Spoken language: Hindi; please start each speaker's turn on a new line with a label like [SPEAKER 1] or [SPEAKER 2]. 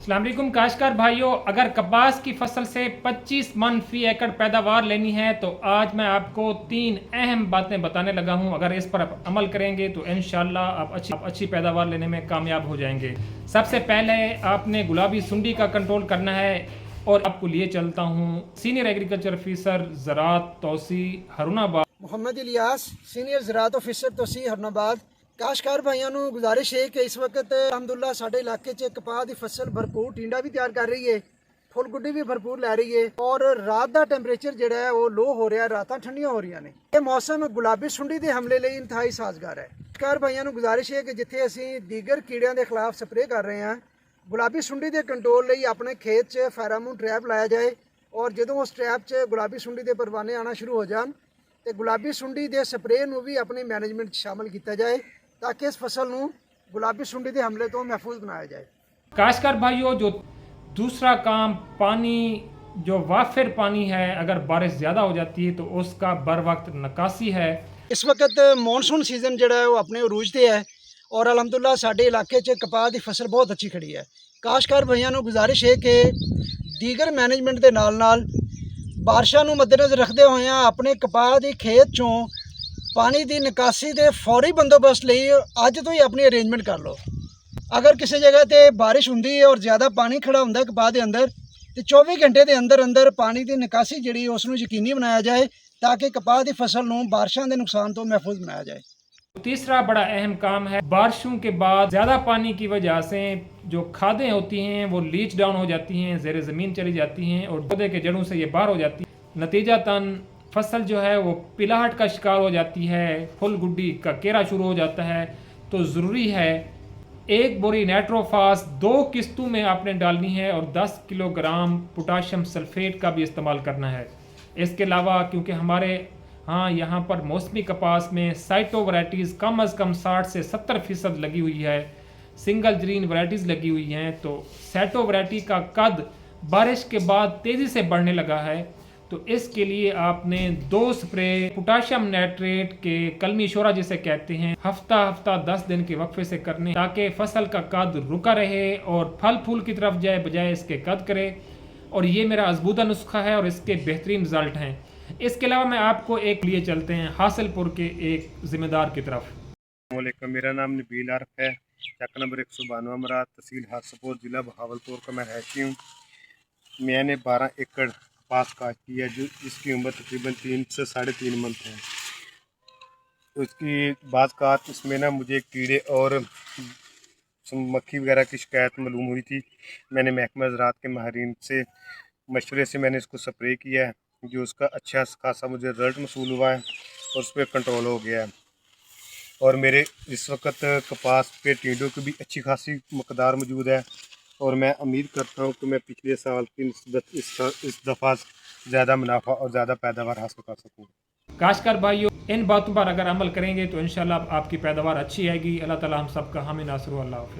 [SPEAKER 1] अस्सलाम वालेकुम काश्तकार भाइयों, अगर कपास की फसल से 25 मन फी एकड़ पैदावार लेनी है तो आज मैं आपको 3 अहम बातें बताने लगा हूं। अगर इस पर आप अमल करेंगे तो इंशाल्लाह आप अच्छी पैदावार लेने में कामयाब हो जाएंगे। सबसे पहले आपने गुलाबी सुंडी का कंट्रोल करना है और आपको लिए चलता हूं सीनियर एग्रीकल्चर ऑफिसर ज़राअत तौसी हरुणाबाद।
[SPEAKER 2] मोहम्मद इलियास सीनियर ज़राअत ऑफिसर तौसी हरनाबाद। काश्तकार भाइयों को गुजारिश है कि इस वक्त अलहमदुल्ला साडे इलाके च कपाह की फसल भरपूर टिंडा भी तैयार कर रही है, फुल गुड्डी भी भरपूर लै रही है और रात का टैंपरेचर जो है वो लो हो रहा है, रात ठंडियां हो रही ने। ये मौसम गुलाबी सुंडी के हमले लिए इंतहाई साजगार है। काश्तकार भाइयों को गुजारिश है कि जिथे असी दीगर कीड़ियों के खिलाफ स्प्रे कर रहे हैं, गुलाबी सुंडी के कंट्रोल लिए अपने खेत च फेरामोन ट्रैप लाया जाए और जो उस ट्रैप च गुलाबी सुंडी के परवाने आना शुरू हो जाए तो गुलाबी सुंडी के स्प्रे भी अपने मैनेजमेंट शामिल किया जाए ताकि इस फसल को गुलाबी सुंडी के हमले तो महफूज बनाया जाए।
[SPEAKER 1] काश्तकार भाइयों, जो दूसरा काम पानी, जो वाफिर पानी है, अगर बारिश ज़्यादा हो जाती है तो उसका बर वक्त निकासी है।
[SPEAKER 2] इस वक्त मानसून सीजन जो है वो अपने उरूज पे है और अलहमदुल्ला साडे इलाके च कपाह की फसल बहुत अच्छी खड़ी है। काश्तकार भाइयों को गुजारिश है कि दीगर मैनेजमेंट के नाल बारिशों को मद्देनज़र रखते हुए अपने कपाह के खेत चों पानी की निकासी के फौरी बंदोबस्त लिए अज तो ही अपनी अरेंजमेंट कर लो। अगर किसी जगह पर बारिश होंगी है और ज़्यादा पानी खड़ा होंगे कपाह के अंदर तो 24 घंटे के अंदर अंदर पानी की निकासी जी उसनों यकीनी बनाया जाए ताकि कपाह की फसल को बारिशों के नुकसान तो महफूज बनाया जाए।
[SPEAKER 1] तीसरा बड़ा अहम काम है, बारिशों के बाद ज़्यादा पानी की वजह से जो खादें होती हैं वो लीच डाउन हो जाती हैं, ज़ेरे ज़मीन चली जाती हैं और पौधे के जड़ों से ये बाहर हो जाती है। नतीजतन फसल जो है वो पिलाहट का शिकार हो जाती है, फुल गुड्डी का केरा शुरू हो जाता है। तो ज़रूरी है एक बोरी नाइट्रोफास 2 किस्तों में आपने डालनी है और 10 किलोग्राम पोटाशियम सल्फेट का भी इस्तेमाल करना है। इसके अलावा क्योंकि हमारे यहाँ पर मौसमी कपास में साइटो वैराइटीज़ कम अज़ कम 60 से 70% लगी हुई है, सिंगल ग्रीन वैराइटीज़ लगी हुई हैं, तो सैटो वैराइटी का कद बारिश के बाद तेज़ी से बढ़ने लगा है। तो इसके लिए आपने 2 स्प्रे पोटाशियम नाइट्रेट के कलमी शोरा जिसे कहते हैं हफ्ता 10 दिन के वक्फे से करने, ताकि फसल का कद रुका रहे और फल फूल की तरफ जाए बजाय इसके कद करे। और ये मेरा आजमूदा नुस्खा है और इसके बेहतरीन रिजल्ट हैं। इसके अलावा मैं आपको एक लिए चलते हैं हासिलपुर के एक ज़िम्मेदार की तरफ।
[SPEAKER 3] मेरा नाम नबील आरफ है, चक नंबर 192 मराद, तहसील हासिलपुर, ज़िला बहावलपुर का मैं रहती हूँ। मैंने 12 एकड़ कपास काट की है जिसकी उम्र तकरीबन 3 से 3.5 मंथ है। तो उसकी बात काट इसमें ना मुझे कीड़े और मक्खी वगैरह की शिकायत मालूम हुई थी। मैंने महकमा ज़राअत के माहिरीन से मशवरे से मैंने इसको स्प्रे किया है, जो उसका अच्छा खासा मुझे रिजल्ट मसूल हुआ है और उस पर कंट्रोल हो गया है। और मेरे इस वक्त कपास पे टिंडों की भी अच्छी खासी मकदार मौजूद है और मैं उम्मीद करता हूँ कि मैं पिछले साल की निस्बत इस दफ़ा ज़्यादा मुनाफा और ज़्यादा पैदावार हासिल कर सकूँ।
[SPEAKER 1] काश्तकार भाइयों, इन बातों पर अगर अमल करेंगे तो इंशाल्लाह आपकी पैदावार अच्छी आएगी। अल्लाह ताला हम सब का हामी नासिर हो। अल्लाह हाफ़िज़।